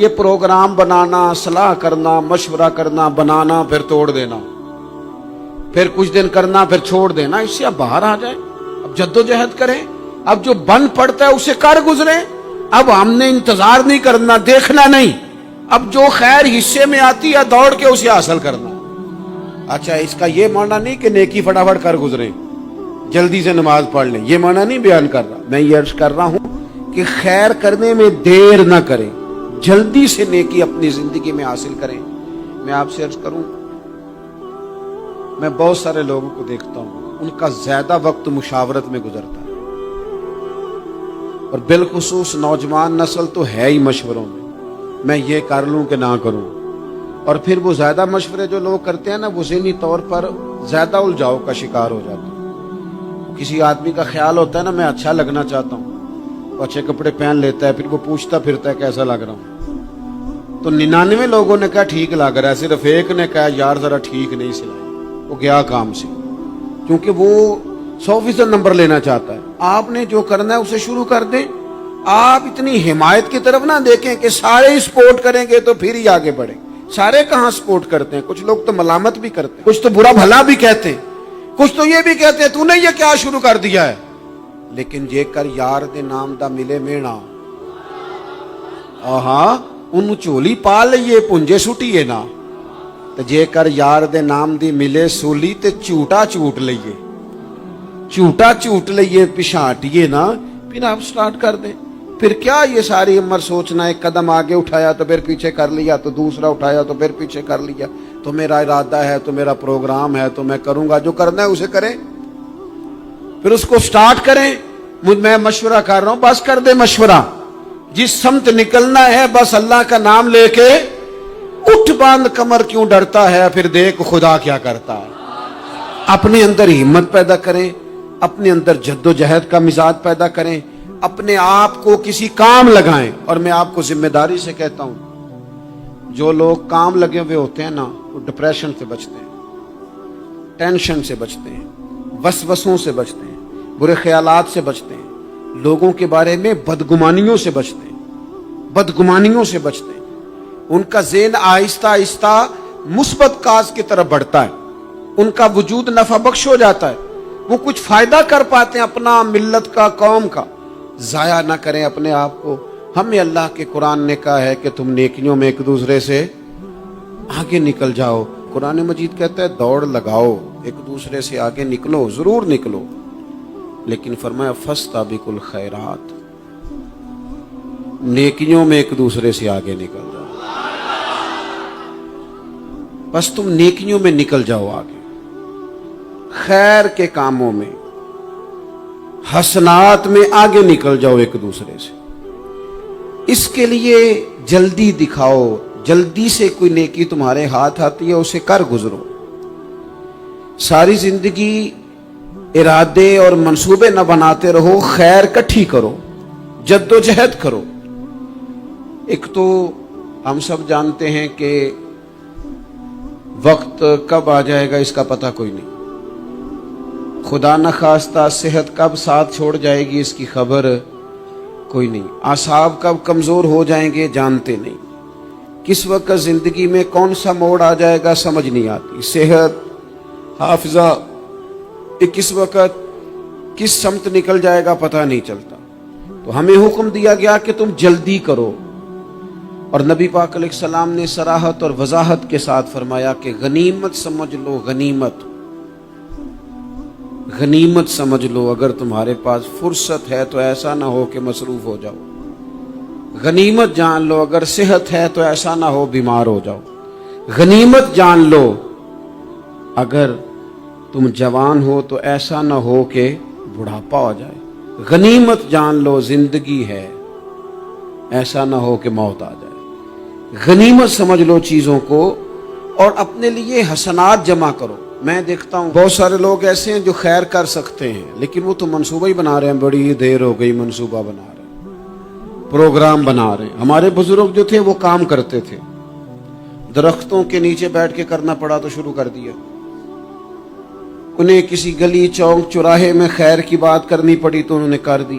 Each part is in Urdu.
یہ پروگرام بنانا، صلاح کرنا، مشورہ کرنا، بنانا پھر توڑ دینا، پھر کچھ دن کرنا پھر چھوڑ دینا، اس سے اب باہر آ جائیں، اب جدوجہد کریں، اب جو بن پڑتا ہے اسے کر گزریں۔ اب ہم نے انتظار نہیں کرنا، دیکھنا نہیں، اب جو خیر حصے میں آتی ہے دوڑ کے اسے حاصل کرنا۔ اچھا، اس کا یہ معنی نہیں کہ نیکی فٹافٹ کر گزریں، جلدی سے نماز پڑھ لیں، یہ معنی نہیں بیان کر رہا۔ میں یہ عرض کر رہا ہوں کہ خیر کرنے میں دیر نہ کریں، جلدی سے نیکی اپنی زندگی میں حاصل کریں۔ میں آپ سے عرض کروں، میں بہت سارے لوگوں کو دیکھتا ہوں، ان کا زیادہ وقت مشاورت میں گزرتا ہے، اور بالخصوص نوجوان نسل تو ہے ہی مشوروں میں یہ کر لوں کہ نہ کروں، اور پھر وہ زیادہ مشورے جو لوگ کرتے ہیں نا، وہ ذہنی طور پر زیادہ الجھاؤ کا شکار ہو جاتے ہیں۔ کسی آدمی کا خیال ہوتا ہے نا، میں اچھا لگنا چاہتا ہوں، وہ اچھے کپڑے پہن لیتا ہے، پھر وہ پوچھتا پھرتا ہے کیسا لگ رہا ہوں، تو 99 لوگوں نے کہا ٹھیک لگ رہا ہے، صرف ایک نے کہا یار ذرا ٹھیک نہیں سلائی، وہ گیا کام سے، کیونکہ وہ 100% نمبر لینا چاہتا ہے۔ آپ نے جو کرنا ہے اسے شروع کر دیں، آپ اتنی حمایت کی طرف نہ دیکھیں کہ سارے ہی سپورٹ کریں گے تو پھر ہی آگے بڑھیں۔ سارے کہاں سپورٹ کرتے ہیں، کچھ لوگ تو ملامت بھی کرتے ہیں، کچھ تو برا بھلا بھی کہتے ہیں، کچھ تو یہ بھی کہتے ہیں تو نے یہ کیا شروع کر دیا ہے۔ لیکن جے کر یار دے نام دا ملے مینا، آہاں انہوں چولی پا لئیے پنجے سٹیے نا، تو جے کر یار دے نام دی ملے سولی تے چوٹا چوٹ لئیے، چوٹا چوٹ لئیے پشانٹیے نا، پھر آپ سٹارٹ کر دیں۔ پھر کیا یہ ساری عمر سوچنا، ایک قدم آگے اٹھایا تو پھر پیچھے کر لیا، تو دوسرا اٹھایا تو پھر پیچھے کر لیا، تو میرا ارادہ ہے، تو میرا پروگرام ہے، تو میں کروں گا، جو کرنا ہے اسے کریں، پھر اس کو سٹارٹ کریں۔ میں مشورہ کر رہا ہوں، بس کر دے مشورہ، جس سمت نکلنا ہے بس اللہ کا نام لے کے اٹھ باندھ کمر، کیوں ڈرتا ہے، پھر دیکھ خدا کیا کرتا ہے۔ اپنے اندر ہمت پیدا کریں، اپنے اندر جد و جہد کا مزاج پیدا کریں، اپنے آپ کو کسی کام لگائیں۔ اور میں آپ کو ذمہ داری سے کہتا ہوں، جو لوگ کام لگے ہوئے ہوتے ہیں نا، وہ ڈپریشن سے بچتے ہیں، ٹینشن سے بچتے ہیں، وسوسوں سے بچتے ہیں، برے خیالات سے بچتے ہیں، لوگوں کے بارے میں بدگمانیوں سے بچتے ہیں، بدگمانیوں سے بچتے ہیں۔ ان کا ذہن آہستہ آہستہ مثبت کاز کی طرف بڑھتا ہے، ان کا وجود نفع بخش ہو جاتا ہے، وہ کچھ فائدہ کر پاتے ہیں اپنا، ملت کا، قوم کا۔ ضائع نہ کریں اپنے آپ کو۔ ہمیں اللہ کے قرآن نے کہا ہے کہ تم نیکیوں میں ایک دوسرے سے آگے نکل جاؤ۔ قرآن مجید کہتا ہے دوڑ لگاؤ، ایک دوسرے سے آگے نکلو، ضرور نکلو، لیکن فرمایا فاستبقوا الخیرات، نیکیوں میں ایک دوسرے سے آگے نکل جاؤ۔ بس تم نیکیوں میں نکل جاؤ آگے، خیر کے کاموں میں، حسنات میں آگے نکل جاؤ ایک دوسرے سے۔ اس کے لیے جلدی دکھاؤ، جلدی سے کوئی نیکی تمہارے ہاتھ آتی ہے اسے کر گزرو۔ ساری زندگی ارادے اور منصوبے نہ بناتے رہو، خیر کٹھی کرو، جد و جہد کرو۔ ایک تو ہم سب جانتے ہیں کہ وقت کب آ جائے گا اس کا پتہ کوئی نہیں، خدا نخواستہ صحت کب ساتھ چھوڑ جائے گی اس کی خبر کوئی نہیں، اعصاب کب کمزور ہو جائیں گے جانتے نہیں، کس وقت زندگی میں کون سا موڑ آ جائے گا سمجھ نہیں آتی، صحت، حافظہ، کس وقت کس سمت نکل جائے گا پتہ نہیں چلتا۔ تو ہمیں حکم دیا گیا کہ تم جلدی کرو، اور نبی پاک علیہ السلام نے صراحت اور وضاحت کے ساتھ فرمایا کہ غنیمت سمجھ لو، غنیمت غنیمت سمجھ لو، اگر تمہارے پاس فرصت ہے تو ایسا نہ ہو کہ مصروف ہو جاؤ، غنیمت جان لو اگر صحت ہے تو ایسا نہ ہو بیمار ہو جاؤ، غنیمت جان لو اگر تم جوان ہو تو ایسا نہ ہو کہ بڑھاپا ہو جائے، غنیمت جان لو زندگی ہے، ایسا نہ ہو کہ موت آ جائے۔ غنیمت سمجھ لو چیزوں کو، اور اپنے لیے حسنات جمع کرو۔ میں دیکھتا ہوں بہت سارے لوگ ایسے ہیں جو خیر کر سکتے ہیں، لیکن وہ تو منصوبہ ہی بنا رہے ہیں، بڑی دیر ہو گئی منصوبہ بنا رہے ہیں، پروگرام بنا رہے ہیں۔ ہمارے بزرگ جو تھے وہ کام کرتے تھے، درختوں کے نیچے بیٹھ کے کرنا پڑا تو شروع کر دیا، انہیں کسی گلی چوک چوراہے میں خیر کی بات کرنی پڑی تو انہوں نے کر دی،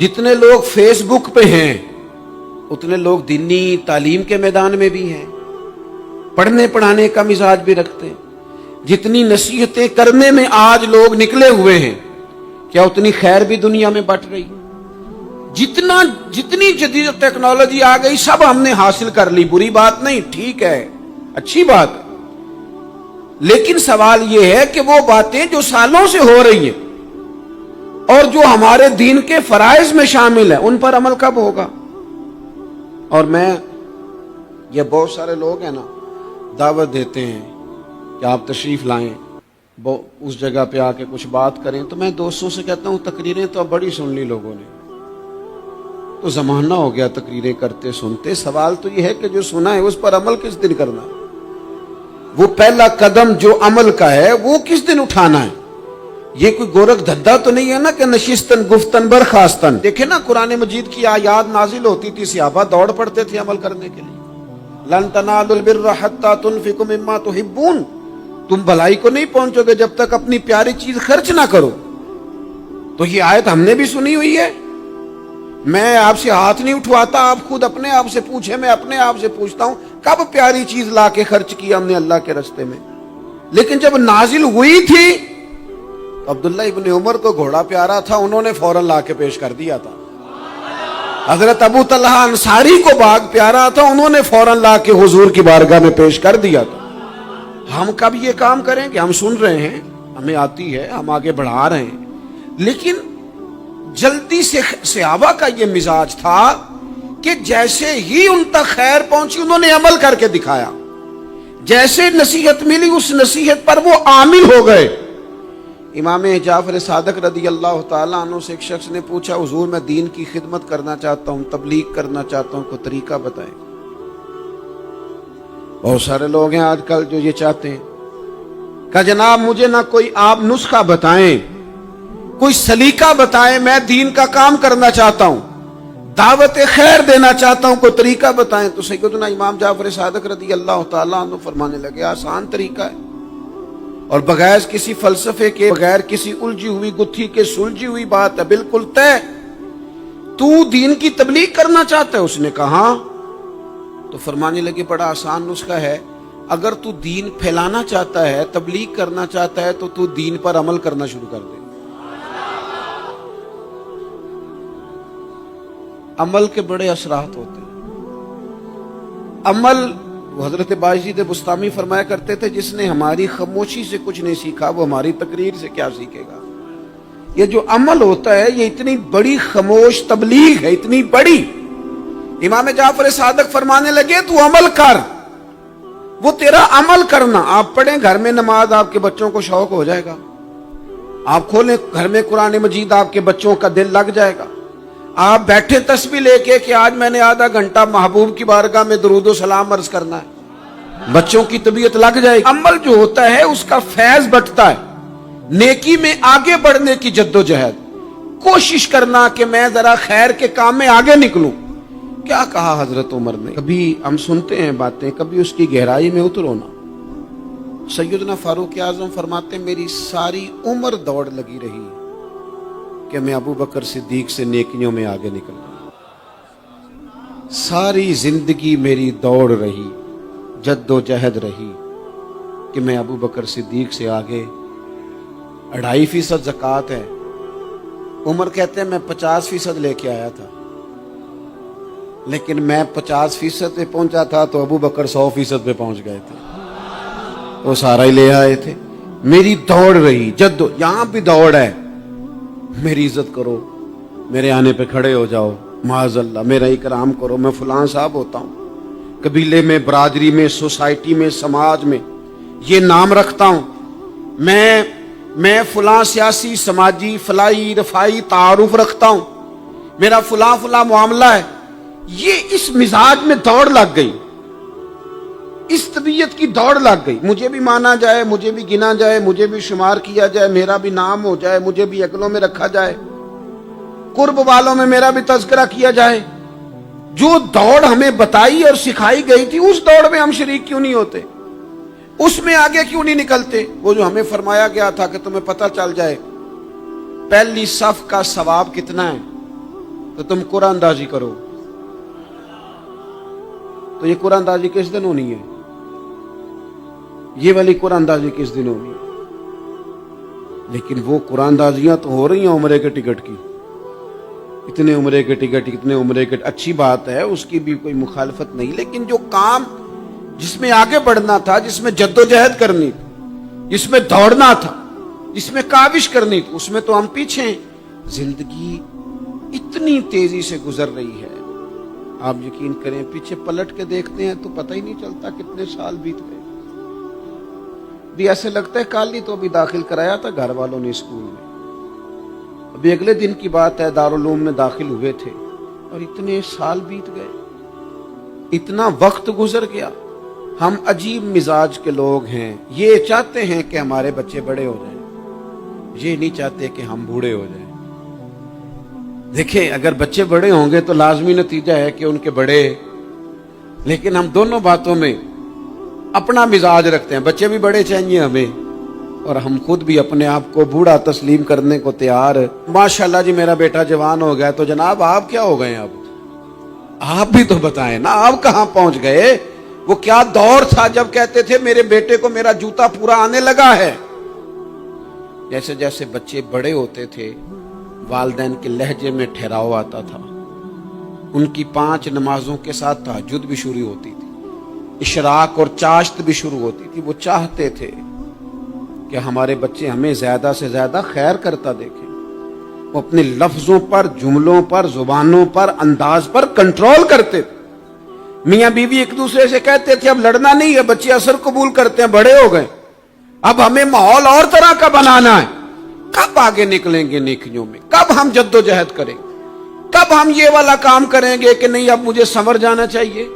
جتنے لوگ فیس بک پہ ہیں اتنے لوگ دینی تعلیم کے میدان میں بھی ہیں، پڑھنے پڑھانے کا مزاج بھی رکھتے ہیں۔ جتنی نصیحتیں کرنے میں آج لوگ نکلے ہوئے ہیں، کیا اتنی خیر بھی دنیا میں بٹ رہی؟ جتنی جدید ٹیکنالوجی آ گئی سب ہم نے حاصل کر لی، بری بات نہیں، ٹھیک ہے، اچھی بات ہے، لیکن سوال یہ ہے کہ وہ باتیں جو سالوں سے ہو رہی ہیں اور جو ہمارے دین کے فرائض میں شامل ہیں ان پر عمل کب ہوگا؟ اور میں یہ بہت سارے لوگ ہیں نا دعوت دیتے ہیں کہ آپ تشریف لائیں، اس جگہ پہ آ کے کچھ بات کریں، تو میں دوستوں سے کہتا ہوں تقریریں تو اب بڑی سن لی لوگوں نے، تو زمانہ ہو گیا تقریریں کرتے سنتے، سوال تو یہ ہے کہ جو سنا ہے اس پر عمل کس دن کرنا ہے؟ وہ پہلا قدم جو عمل کا ہے وہ کس دن اٹھانا ہے؟ یہ کوئی گورکھ دھندا تو نہیں ہے نا کہ نشستن گفتن برخاستن۔ دیکھیں نا قرآن مجید کی آیات نازل ہوتی تھی، صحابہ دوڑ پڑتے تھے عمل کرنے کے لیے۔ لن تنالوا البر حتى تنفقوا مما تحبون، تم بھلائی کو نہیں پہنچو گے جب تک اپنی پیاری چیز خرچ نہ کرو۔ تو یہ آیت ہم نے بھی سنی ہوئی ہے، میں آپ سے ہاتھ نہیں اٹھواتا، آپ خود اپنے آپ سے پوچھیں، میں اپنے آپ سے پوچھتا ہوں کب پیاری چیز لا کے خرچ کیا ہم نے اللہ کے راستے میں؟ لیکن جب نازل ہوئی تھی تو عبداللہ ابن عمر کو گھوڑا پیارا تھا، انہوں نے فوراً لا کے پیش کر دیا تھا۔ حضرت ابو طلحہ انصاری کو باغ پیارا تھا، انہوں نے فوراً لا کے حضور کی بارگاہ میں پیش کر دیا تھا۔ ہم کب یہ کام کریں کہ ہم سن رہے ہیں، ہمیں آتی ہے، ہم آگے بڑھا رہے ہیں، لیکن جلدی سے صحابہ کا یہ مزاج تھا کہ جیسے ہی ان تک خیر پہنچی انہوں نے عمل کر کے دکھایا، جیسے نصیحت ملی اس نصیحت پر وہ عامل ہو گئے۔ امام جعفر صادق رضی اللہ تعالیٰ عنہ سے ایک شخص نے پوچھا، حضور میں دین کی خدمت کرنا چاہتا ہوں، تبلیغ کرنا چاہتا ہوں، کوئی طریقہ بتائیں۔ بہت سارے لوگ ہیں آج کل جو یہ چاہتے ہیں کہ جناب مجھے نہ کوئی آپ نسخہ بتائیں، کوئی سلیقہ بتائیں، میں دین کا کام کرنا چاہتا ہوں، دعوت خیر دینا چاہتا ہوں، کوئی طریقہ بتائیں۔ تو سیدنا امام جعفر صادق رضی اللہ تعالیٰ عنہ فرمانے لگے، آسان طریقہ ہے، اور بغیر کسی فلسفے کے، بغیر کسی الجھی ہوئی گتھی کے سلجھی ہوئی بات ہے، بالکل طے۔ تو دین کی تبلیغ کرنا چاہتا ہے؟ اس نے کہا، تو فرمانے لگے بڑا آسان نسخہ ہے، اگر تو دین پھیلانا چاہتا ہے، تبلیغ کرنا چاہتا ہے، تو دین پر عمل کرنا شروع کر دے۔ عمل کے بڑے اثرات ہوتے ہیں۔ عمل، حضرت باجید بستامی فرمایا کرتے تھے، جس نے ہماری خاموشی سے کچھ نہیں سیکھا وہ ہماری تقریر سے کیا سیکھے گا۔ یہ جو عمل ہوتا ہے یہ اتنی بڑی خاموش تبلیغ ہے، اتنی بڑی۔ امام جعفر صادق فرمانے لگے تو عمل کر، وہ تیرا عمل کرنا۔ آپ پڑھیں گھر میں نماز، آپ کے بچوں کو شوق ہو جائے گا، آپ کھولیں گھر میں قرآن مجید، آپ کے بچوں کا دل لگ جائے گا۔ آپ بیٹھے تسبیح لے کے کہ آج میں نے آدھا گھنٹہ محبوب کی بارگاہ میں درود و سلام عرض کرنا ہے، بچوں کی طبیعت لگ جائے گی۔ عمل جو ہوتا ہے اس کا فیض بٹتا ہے، نیکی میں آگے بڑھنے کی جد و جہد، کوشش کرنا کہ میں ذرا خیر کے کام میں آگے نکلوں۔ کیا کہا حضرت عمر نے؟ کبھی ہم سنتے ہیں باتیں، کبھی اس کی گہرائی میں اترو نا۔ سیدنا فاروق اعظم فرماتے ہیں میری ساری عمر دوڑ لگی رہی کہ میں ابو بکر صدیق سے نیکیوں میں آگے نکل گیا، ساری زندگی میری دوڑ رہی، جد و جہد رہی کہ میں ابو بکر صدیق سے آگے۔ 2.5% زکوٰۃ ہے، عمر کہتے ہیں میں 50% لے کے آیا تھا، لیکن میں 50% پہ پہنچا تھا تو ابو بکر 100% پہ پہنچ گئے تھے، وہ سارا ہی لے آئے تھے۔ میری دوڑ رہی، جد، یہاں بھی دوڑ ہے، میری عزت کرو، میرے آنے پہ کھڑے ہو جاؤ، معاذ اللہ میرا اکرام کرو، میں فلاں صاحب ہوتا ہوں، قبیلے میں، برادری میں، سوسائٹی میں، سماج میں یہ نام رکھتا ہوں، میں فلاں سیاسی، سماجی، فلاحی، رفائی تعارف رکھتا ہوں، میرا فلاں معاملہ ہے۔ یہ اس مزاج میں دوڑ لگ گئی، اس طبیعت کی دوڑ لگ گئی، مجھے بھی مانا جائے، مجھے بھی گنا جائے، مجھے بھی شمار کیا جائے، میرا بھی نام ہو جائے، مجھے بھی اگلوں میں رکھا جائے، قرب والوں میں میرا بھی تذکرہ کیا جائے۔ جو دوڑ ہمیں بتائی اور سکھائی گئی تھی اس دوڑ میں ہم شریک کیوں نہیں ہوتے؟ اس میں آگے کیوں نہیں نکلتے؟ وہ جو ہمیں فرمایا گیا تھا کہ تمہیں پتہ چل جائے پہلی صف کا ثواب کتنا ہے، تو تم قرآن اندازی کرو. تو یہ قرآن اندازی کس دن ہونی ہے؟ یہ والی قرآن اندازی کس دن ہونی ہے؟ لیکن وہ قرآن اندازیاں تو ہو رہی ہیں عمرے کے ٹکٹ کی. اتنے عمرے کے ٹکٹ، اتنے عمرے کے، اچھی بات ہے، اس کی بھی کوئی مخالفت نہیں، لیکن جو کام جس میں آگے بڑھنا تھا، جس میں جد و جہد کرنی تھی، جس میں دوڑنا تھا، جس میں کاوش کرنی تھی، اس میں تو ہم پیچھے ہیں. زندگی اتنی تیزی سے گزر رہی ہے، آپ یقین کریں پیچھے پلٹ کے دیکھتے ہیں تو پتہ ہی نہیں چلتا کتنے سال بیت گئے. بھی ایسے لگتا ہے کل ہی تو ابھی داخل کرایا تھا گھر والوں نے اسکول میں، ابھی اگلے دن کی بات ہے دارالعلوم میں داخل ہوئے تھے اور اتنے سال بیت گئے، اتنا وقت گزر گیا. ہم عجیب مزاج کے لوگ ہیں، یہ چاہتے ہیں کہ ہمارے بچے بڑے ہو جائیں، یہ نہیں چاہتے کہ ہم بوڑھے ہو جائیں. دیکھیں اگر بچے بڑے ہوں گے تو لازمی نتیجہ ہے کہ ان کے بڑے، لیکن ہم دونوں باتوں میں اپنا مزاج رکھتے ہیں. بچے بھی بڑے چاہیے ہمیں اور ہم خود بھی اپنے آپ کو بوڑھا تسلیم کرنے کو تیار. ماشاءاللہ جی میرا بیٹا جوان ہو گیا، تو جناب آپ کیا ہو گئے؟ اب آپ بھی تو بتائیں نا، آپ کہاں پہنچ گئے؟ وہ کیا دور تھا جب کہتے تھے میرے بیٹے کو میرا جوتا پورا آنے لگا ہے. جیسے جیسے بچے بڑے ہوتے تھے والدین کے لہجے میں ٹھہراؤ آتا تھا. ان کی 5 نمازوں کے ساتھ تہجد بھی شروع ہوتی تھی، اشراق اور چاشت بھی شروع ہوتی تھی. وہ چاہتے تھے کہ ہمارے بچے ہمیں زیادہ سے زیادہ خیر کرتا دیکھیں. وہ اپنے لفظوں پر، جملوں پر، زبانوں پر، انداز پر کنٹرول کرتے تھے. میاں بیوی ایک دوسرے سے کہتے تھے اب لڑنا نہیں ہے، بچے اثر قبول کرتے ہیں، بڑے ہو گئے، اب ہمیں ماحول اور طرح کا بنانا ہے. کب آگے نکلیں گے نیکیوں میں؟ کب ہم جد و جہد کریں گے؟ کب ہم یہ والا کام کریں گے کہ نہیں اب مجھے سنور جانا چاہیے،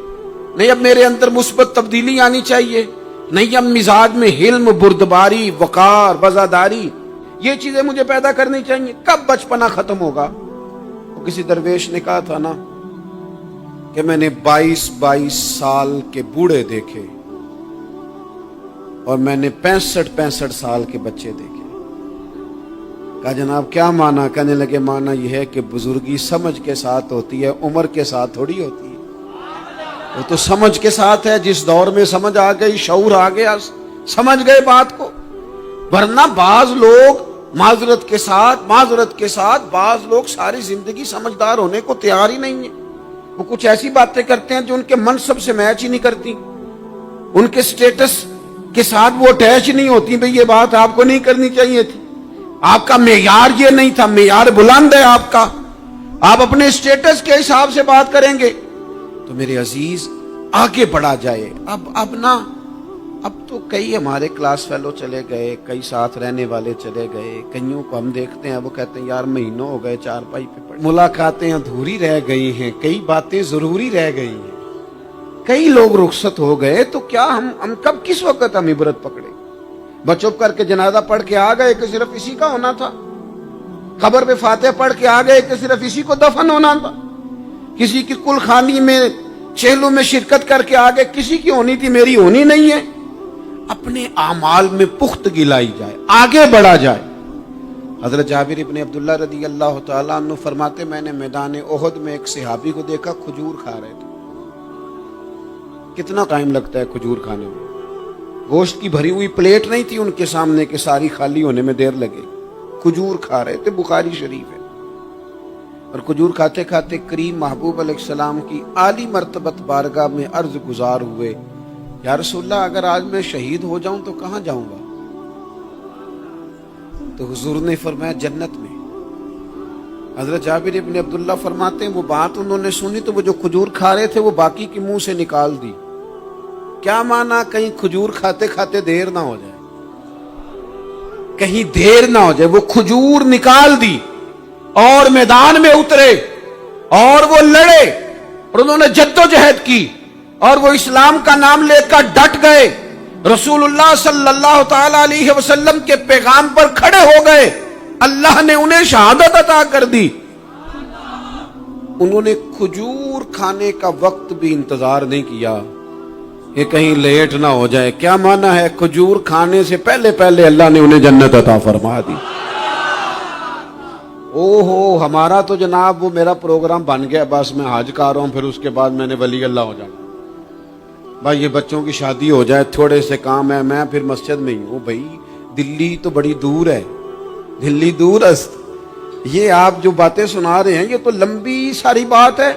نہیں اب میرے اندر مثبت تبدیلی آنی چاہیے، نہیں اب مزاج میں حلم، بردباری، وقار، وفاداری، یہ چیزیں مجھے پیدا کرنی چاہیے. کب بچپنا ختم ہوگا؟ وہ کسی درویش نے کہا تھا نا کہ میں نے 22 سال کے بوڑھے دیکھے اور میں نے 65 سال کے بچے دیکھے. کہا جناب کیا مانا؟ کہنے لگے مانا یہ ہے کہ بزرگی سمجھ کے ساتھ ہوتی ہے، عمر کے ساتھ تھوڑی ہوتی ہے. وہ تو سمجھ کے ساتھ ہے، جس دور میں سمجھ آ گئی، شعور آ گیا، سمجھ گئے بات کو. ورنہ بعض لوگ معذرت کے ساتھ بعض لوگ ساری زندگی سمجھدار ہونے کو تیار ہی نہیں ہیں. وہ کچھ ایسی باتیں کرتے ہیں جو ان کے منصب سے میچ ہی نہیں کرتی، ان کے سٹیٹس کے ساتھ وہ اٹیچ نہیں ہوتی. بھئی یہ بات آپ کو نہیں کرنی چاہیے تھی، آپ کا معیار یہ نہیں تھا، معیار بلند ہے آپ کا، آپ اپنے سٹیٹس کے حساب سے بات کریں گے. تو میرے عزیز آگے بڑھا جائے. اب تو کئی ہمارے کلاس فیلو چلے گئے، کئی ساتھ رہنے والے چلے گئے، کئیوں کو ہم دیکھتے ہیں وہ کہتے ہیں یار مہینوں ہو گئے چارپائی پہ پڑے، ملاقاتیں ادھوری رہ گئی ہیں، کئی باتیں ضروری رہ گئی ہیں، کئی لوگ رخصت ہو گئے. تو کیا ہم کب کس وقت ہم عبرت پکڑے؟ بس چپ کر کے جنازہ پڑھ کے آ گئے کہ صرف اسی کا ہونا تھا، قبر پہ فاتحہ پڑھ کے آ گئے کہ صرف اسی کو دفن ہونا تھا، کسی کی کل خانی میں چہلوں میں شرکت کر کے آ گئے، کسی کی ہونی تھی میری ہونی نہیں ہے. اپنے اعمال میں پختگی لائی جائے، آگے بڑھا جائے. حضرت جابر ابن عبداللہ رضی اللہ تعالیٰ عنہ فرماتے میں نے میدان احد میں ایک صحابی کو دیکھا کھجور کھا رہے تھے. کتنا ٹائم لگتا ہے کھجور کھانے میں؟ گوشت کی بھری ہوئی پلیٹ نہیں تھی ان کے سامنے کہ ساری خالی ہونے میں دیر لگے. کھجور کھا رہے تھے، بخاری شریف ہے. اور کھجور کھاتے کھاتے کریم محبوب علیہ السلام کی عالی مرتبت بارگاہ میں عرض گزار ہوئے یا رسول اللہ اگر آج میں شہید ہو جاؤں تو کہاں جاؤں گا؟ تو حضور نے فرمایا جنت میں. حضرت جابر ابن عبداللہ فرماتے ہیں وہ بات انہوں نے سنی تو وہ جو کھجور کھا رہے تھے وہ باقی کے منہ سے نکال دی. کیا مانا؟ کہیں کھجور کھاتے کھاتے دیر نہ ہو جائے، کہیں دیر نہ ہو جائے. وہ کھجور نکال دی اور میدان میں اترے اور وہ لڑے اور انہوں نے جد و جہد کی اور وہ اسلام کا نام لے کر ڈٹ گئے، رسول اللہ صلی اللہ تعالی علیہ وسلم کے پیغام پر کھڑے ہو گئے. اللہ نے انہیں شہادت عطا کر دی. انہوں نے کھجور کھانے کا وقت بھی انتظار نہیں کیا کہ کہیں لیٹ نہ ہو جائے. کیا معنی ہے؟ کھجور کھانے سے پہلے اللہ نے انہیں جنت عطا فرما دی. او ہو ہمارا تو جناب وہ میرا پروگرام بن گیا، بس میں حج کر رہا ہوں، پھر اس کے بعد میں نے ولی اللہ ہو جانا، بھائی یہ بچوں کی شادی ہو جائے، تھوڑے سے کام ہے، میں پھر مسجد میں ہی ہوں۔ بھائی دلی تو بڑی دور ہے، دلی دور است، یہ آپ جو باتیں سنا رہے ہیں یہ تو لمبی ساری بات ہے،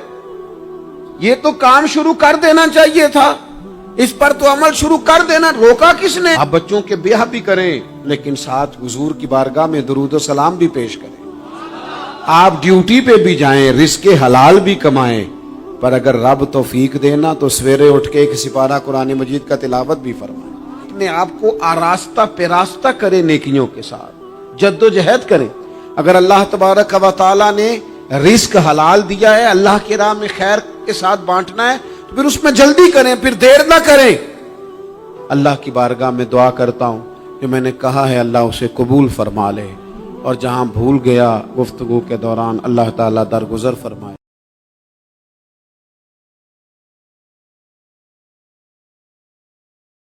یہ تو کام شروع کر دینا چاہیے تھا، اس پر تو عمل شروع کر دینا، روکا کس نے؟ آپ بچوں کے بیاہ بھی کریں لیکن ساتھ حضور کی بارگاہ میں درود و سلام بھی پیش کریں، آپ ڈیوٹی پہ بھی جائیں، رزق حلال بھی کمائیں، پر اگر رب توفیق دینا تو سویرے اٹھ کے ایک سپارہ قرآن مجید کا تلاوت بھی فرمائیں، اپنے آپ کو آراستہ پیراستہ کریں، نیکیوں کے ساتھ جد و جہد کریں۔ اگر اللہ تبارک و تعالیٰ نے رزق حلال دیا ہے، اللہ کی راہ میں خیر کے ساتھ بانٹنا ہے، تو پھر اس میں جلدی کریں، پھر دیر نہ کریں۔ اللہ کی بارگاہ میں دعا کرتا ہوں جو میں نے کہا ہے اللہ اسے قبول فرما لے، اور جہاں بھول گیا گفتگو کے دوران اللہ تعالیٰ درگزر فرمائے۔